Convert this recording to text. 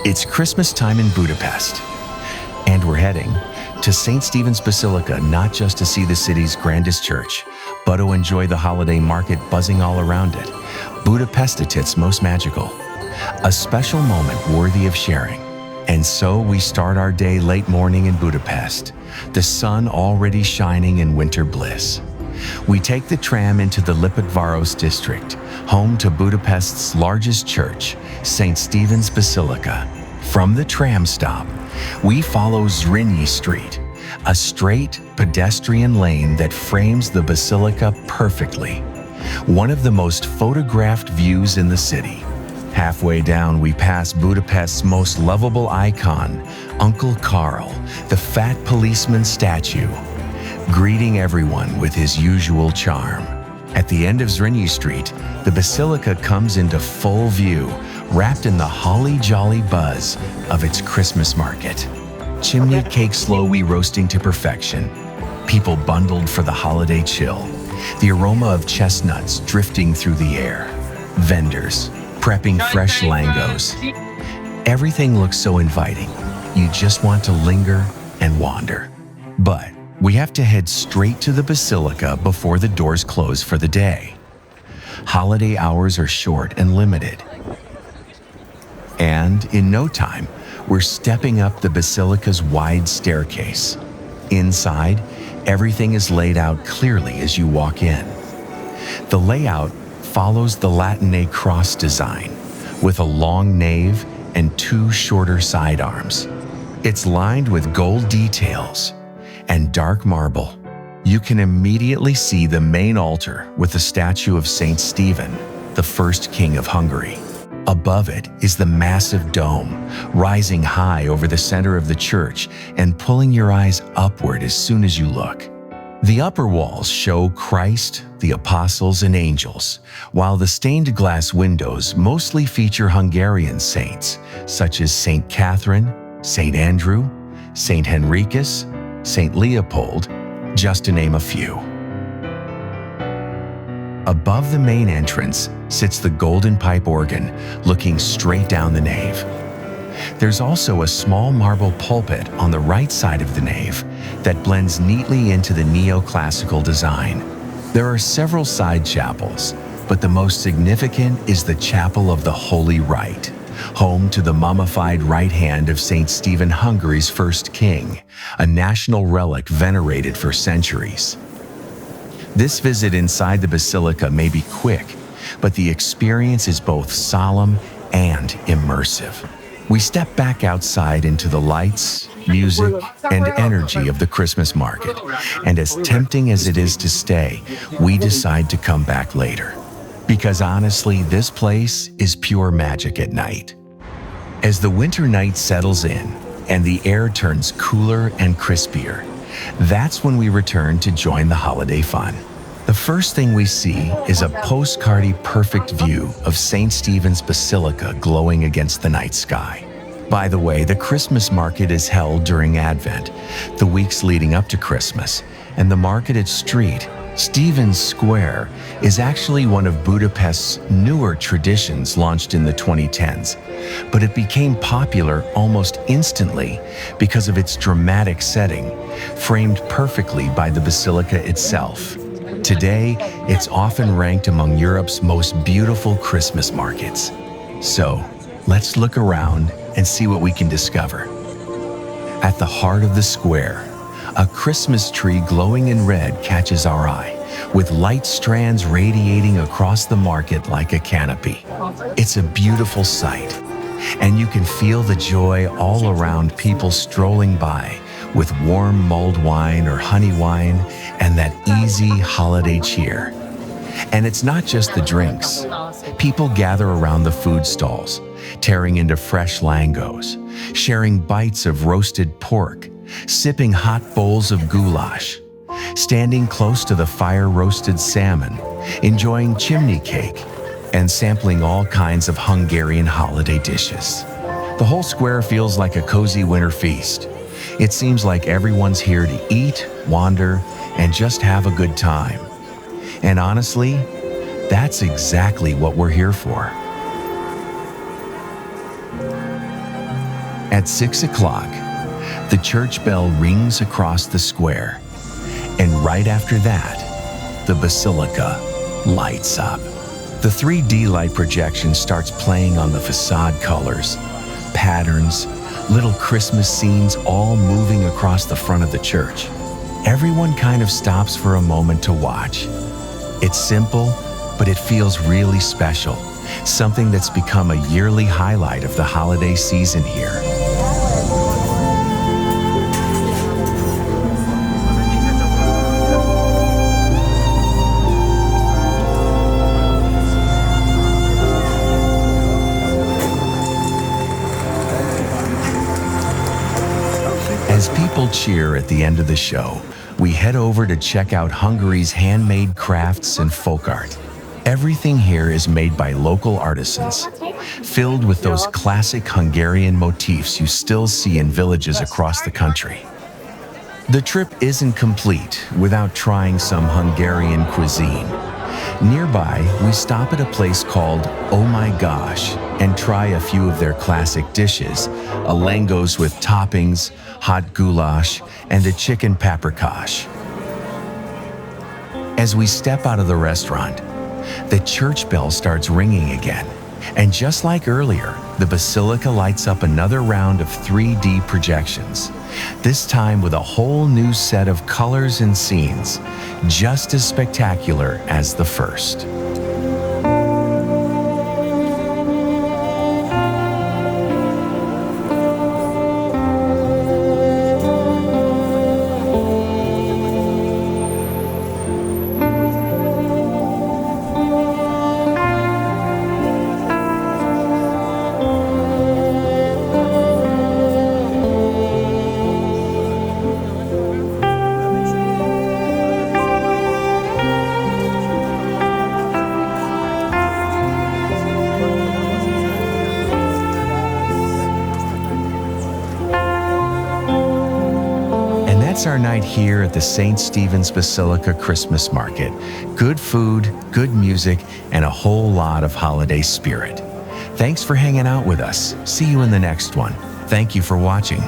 It's Christmas time in Budapest, and we're heading to St. Stephen's Basilica not just to see the city's grandest church, but to enjoy the holiday market buzzing all around it. Budapest at its most magical, a special moment worthy of sharing. And so we start our day late morning in Budapest, the sun already shining in winter bliss. We take the tram into the Lipótváros district, home to Budapest's largest church, St. Stephen's Basilica. From the tram stop, we follow Zrínyi Street, a straight pedestrian lane that frames the basilica perfectly. One of the most photographed views in the city. Halfway down, we pass Budapest's most lovable icon, Uncle Karl, the fat policeman statue, greeting everyone with his usual charm. At the end of Zrínyi Street, the basilica comes into full view, wrapped in the holly-jolly buzz of its Christmas market. Chimney cake slowly roasting to perfection, people bundled for the holiday chill, the aroma of chestnuts drifting through the air, vendors prepping fresh langos. Everything looks so inviting. You just want to linger and wander. But we have to head straight to the basilica before the doors close for the day. Holiday hours are short and limited. And in no time, we're stepping up the basilica's wide staircase. Inside, everything is laid out clearly as you walk in. The layout follows the Latinate cross design, with a long nave and two shorter side arms. It's lined with gold details and dark marble. You can immediately see the main altar with the statue of Saint Stephen, the first king of Hungary. Above it is the massive dome, rising high over the center of the church and pulling your eyes upward as soon as you look. The upper walls show Christ, the apostles, and angels, while the stained glass windows mostly feature Hungarian saints, such as Saint Catherine, Saint Andrew, Saint Henricus, Saint Leopold, just to name a few. Above the main entrance sits the golden pipe organ, looking straight down the nave. There's also a small marble pulpit on the right side of the nave that blends neatly into the neoclassical design. There are several side chapels, but the most significant is the Chapel of the Holy Right, home to the mummified right hand of St. Stephen, Hungary's first king, a national relic venerated for centuries. This visit inside the basilica may be quick, but the experience is both solemn and immersive. We step back outside into the lights, music, and energy of the Christmas market, and as tempting as it is to stay, we decide to come back later. Because honestly, this place is pure magic at night. As the winter night settles in and the air turns cooler and crispier, that's when we return to join the holiday fun. The first thing we see is a postcardy perfect view of St. Stephen's Basilica glowing against the night sky. By the way, the Christmas market is held during Advent, the weeks leading up to Christmas, and the market at Stephen's Square is actually one of Budapest's newer traditions launched in the 2010s, but it became popular almost instantly because of its dramatic setting, framed perfectly by the basilica itself. Today, it's often ranked among Europe's most beautiful Christmas markets. So, let's look around and see what we can discover. At the heart of the square, a Christmas tree glowing in red catches our eye, with light strands radiating across the market like a canopy. It's a beautiful sight, and you can feel the joy all around, people strolling by with warm mulled wine or honey wine and that easy holiday cheer. And it's not just the drinks. People gather around the food stalls, tearing into fresh langos, sharing bites of roasted pork, sipping hot bowls of goulash, standing close to the fire-roasted salmon, enjoying chimney cake, and sampling all kinds of Hungarian holiday dishes. The whole square feels like a cozy winter feast. It seems like everyone's here to eat, wander, and just have a good time. And honestly, that's exactly what we're here for. At 6 o'clock, the church bell rings across the square, and right after that, the Basilica lights up. The 3D light projection starts playing on the facade colors, patterns, little Christmas scenes all moving across the front of the church. Everyone kind of stops for a moment to watch. It's simple, but it feels really special, something that's become a yearly highlight of the holiday season here. As people cheer at the end of the show, we head over to check out Hungary's handmade crafts and folk art. Everything here is made by local artisans, filled with those classic Hungarian motifs you still see in villages across the country. The trip isn't complete without trying some Hungarian cuisine. Nearby, we stop at a place called Oh My Gosh and try a few of their classic dishes, a langos with toppings, hot goulash, and a chicken paprikash. As we step out of the restaurant, the church bell starts ringing again, and just like earlier, the Basilica lights up another round of 3D projections, this time with a whole new set of colors and scenes, just as spectacular as the first. That's our night here at the St. Stephen's Basilica Christmas Market. Good food, good music, and a whole lot of holiday spirit. Thanks for hanging out with us. See you in the next one. Thank you for watching.